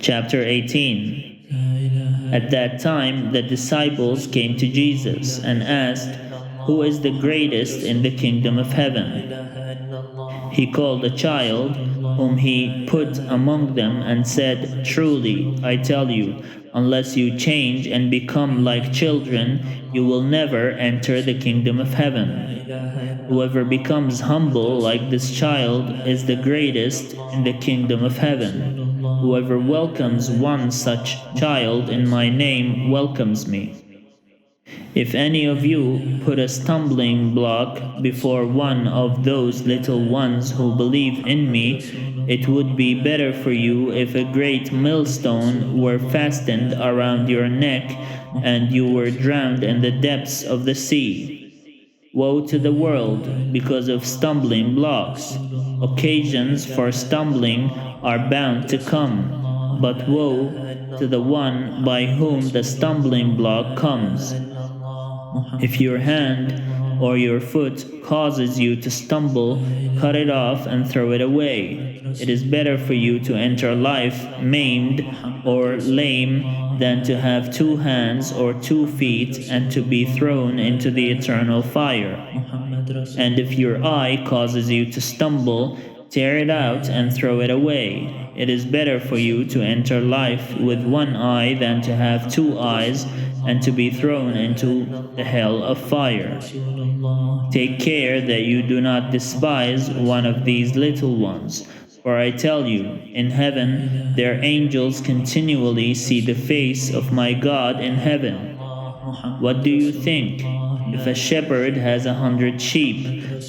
Chapter 18. At that time, the disciples came to Jesus and asked, "Who is the greatest in the kingdom of heaven?" He called a child, whom he put among them, and said, "Truly, I tell you, unless you change and become like children, you will never enter the kingdom of heaven. Whoever becomes humble like this child is the greatest in the kingdom of heaven. Whoever welcomes one such child in my name welcomes me. If any of you put a stumbling block before one of those little ones who believe in me, it would be better for you if a great millstone were fastened around your neck and you were drowned in the depths of the sea. Woe to the world because of stumbling blocks. Occasions for stumbling are bound to come, but woe to the one by whom the stumbling block comes. If your hand or your foot causes you to stumble, cut it off and throw it away. It is better for you to enter life maimed or lame than to have 2 hands or 2 feet and to be thrown into the eternal fire. And if your eye causes you to stumble, tear it out and throw it away. It is better for you to enter life with 1 eye than to have 2 eyes and to be thrown into the hell of fire. Take care that you do not despise one of these little ones. For I tell you, in heaven their angels continually see the face of my God in heaven. What do you think? If a shepherd has 100 sheep,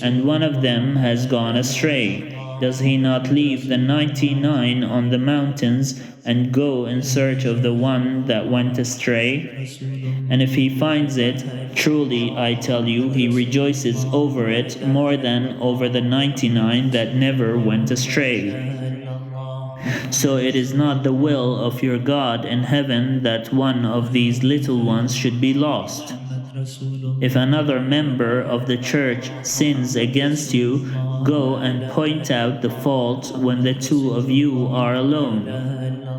and one of them has gone astray, does he not leave the 99 on the mountains and go in search of the one that went astray? And if he finds it, truly I tell you, he rejoices over it more than over the 99 that never went astray. So it is not the will of your God in heaven that one of these little ones should be lost. If another member of the church sins against you, go and point out the fault when the 2 of you are alone.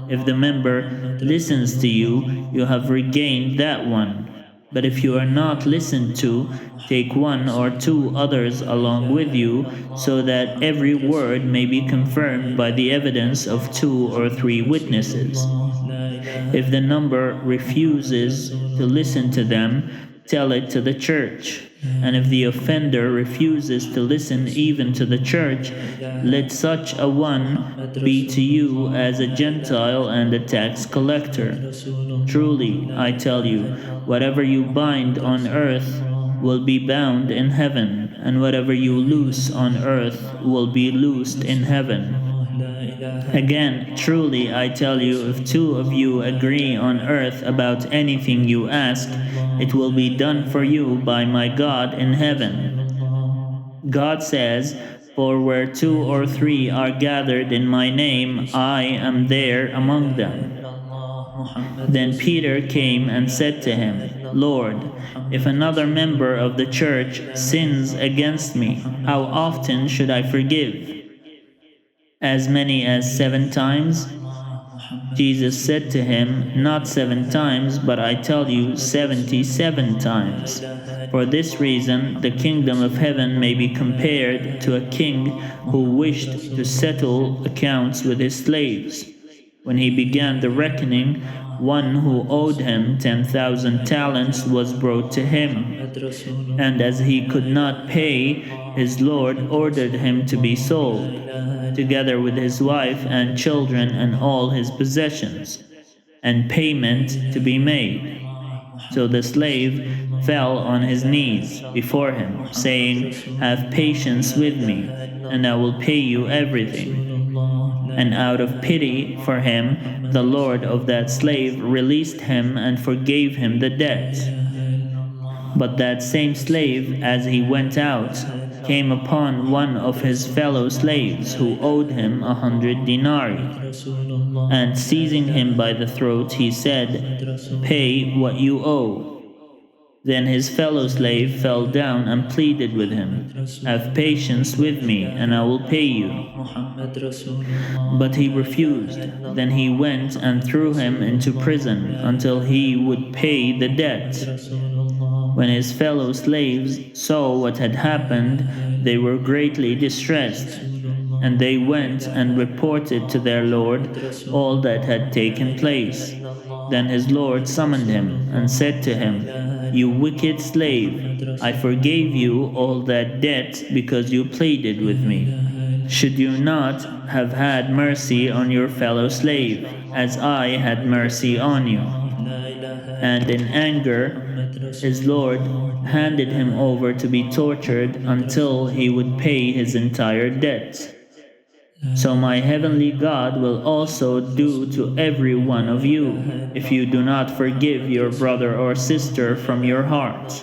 If the member listens to you, you have regained that one. But if you are not listened to, take 1 or 2 others along with you, so that every word may be confirmed by the evidence of 2 or 3 witnesses. If the number refuses to listen to them, tell it to the church. And if the offender refuses to listen even to the church, let such a one be to you as a Gentile and a tax collector. Truly, I tell you, whatever you bind on earth will be bound in heaven, and whatever you loose on earth will be loosed in heaven. Again, truly I tell you, if 2 of you agree on earth about anything you ask, it will be done for you by my God in heaven. God says, "For where 2 or 3 are gathered in my name, I am there among them." Then Peter came and said to him, "Lord, if another member of the church sins against me, how often should I forgive? As many as 7 times?" Jesus said to him, "Not 7 times, but I tell you 77 times. For this reason, the kingdom of heaven may be compared to a king who wished to settle accounts with his slaves. When he began the reckoning, one who owed him 10,000 talents was brought to him. And as he could not pay, his Lord ordered him to be sold, together with his wife and children and all his possessions, and payment to be made. So the slave fell on his knees before him, saying, 'Have patience with me, and I will pay you everything.' And out of pity for him, the Lord of that slave released him and forgave him the debt. But that same slave, as he went out, came upon one of his fellow slaves who owed him 100 denarii. And seizing him by the throat, he said, 'Pay what you owe.' Then his fellow slave fell down and pleaded with him, "Have patience with me, and I will pay you." But he refused. Then he went and threw him into prison until he would pay the debt. When his fellow slaves saw what had happened, they were greatly distressed, and they went and reported to their lord all that had taken place. Then his lord summoned him and said to him, "You wicked slave, I forgave you all that debt because you pleaded with me. Should you not have had mercy on your fellow slave, as I had mercy on you?" And in anger, his lord handed him over to be tortured until he would pay his entire debt. So my heavenly God will also do to every one of you, if you do not forgive your brother or sister from your heart.